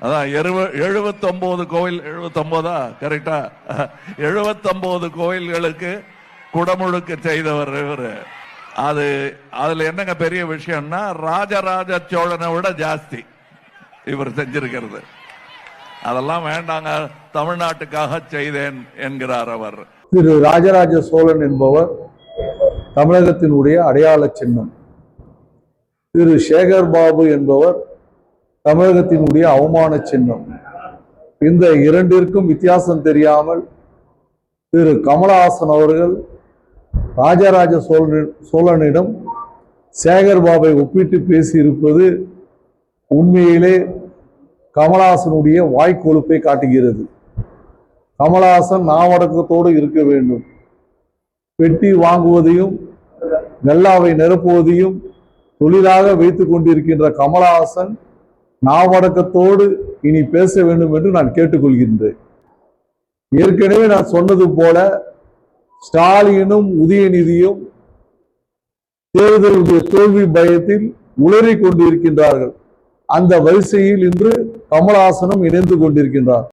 அதான் 79 கோயில், 79 கரெக்டா, 79 கோயில்களுக்கு குடமுழுக்கு செய்தவர் இவரு. அதுல என்னங்க பெரிய விஷயம்னா, ராஜராஜ சோழனை விட ஜாஸ்தி இவர் செஞ்சிருக்கிறது. அதெல்லாம் வேண்டாங்க, தமிழ்நாட்டுக்காக செய்தேன் என்கிறார் அவர். திரு ராஜராஜ சோழன் என்பவர் தமிழகத்தினுடைய அடையாள சின்னம். திரு சேகர் பாபு என்பவர் தமிழகத்தினுடைய அவமான சின்னம். இந்த இரண்டிற்கும் வித்தியாசம் தெரியாமல் திரு கமலஹாசன் அவர்கள் ராஜராஜ சோழனிடம் சேகர் பாபை ஒப்பிட்டு பேசியிருப்பது உண்மையிலே கமலஹாசனுடைய வாய்க்கொழுப்பை காட்டுகிறது. கமலஹாசன் நாவடக்கத்தோடு இருக்க வேண்டும். பெட்டி வாங்குவதையும் கல்லாவை நிரப்புவதையும் தொழிலாக வைத்துக் கொண்டிருக்கின்ற கமலஹாசன் நாவடக்கத்தோடு இனி பேச வேண்டும் என்று நான் கேட்டுக்கொள்கின்றேன். ஏற்கனவே நான் சொன்னது போல ஸ்டாலினும் உதயநிதியும் தேர்தலுடைய தோல்வி பயத்தில் உளறிக் கொண்டிருக்கின்றார்கள். அந்த வரிசையில் இன்று கமலஹாசனும் இணைந்து கொண்டிருக்கின்றார்.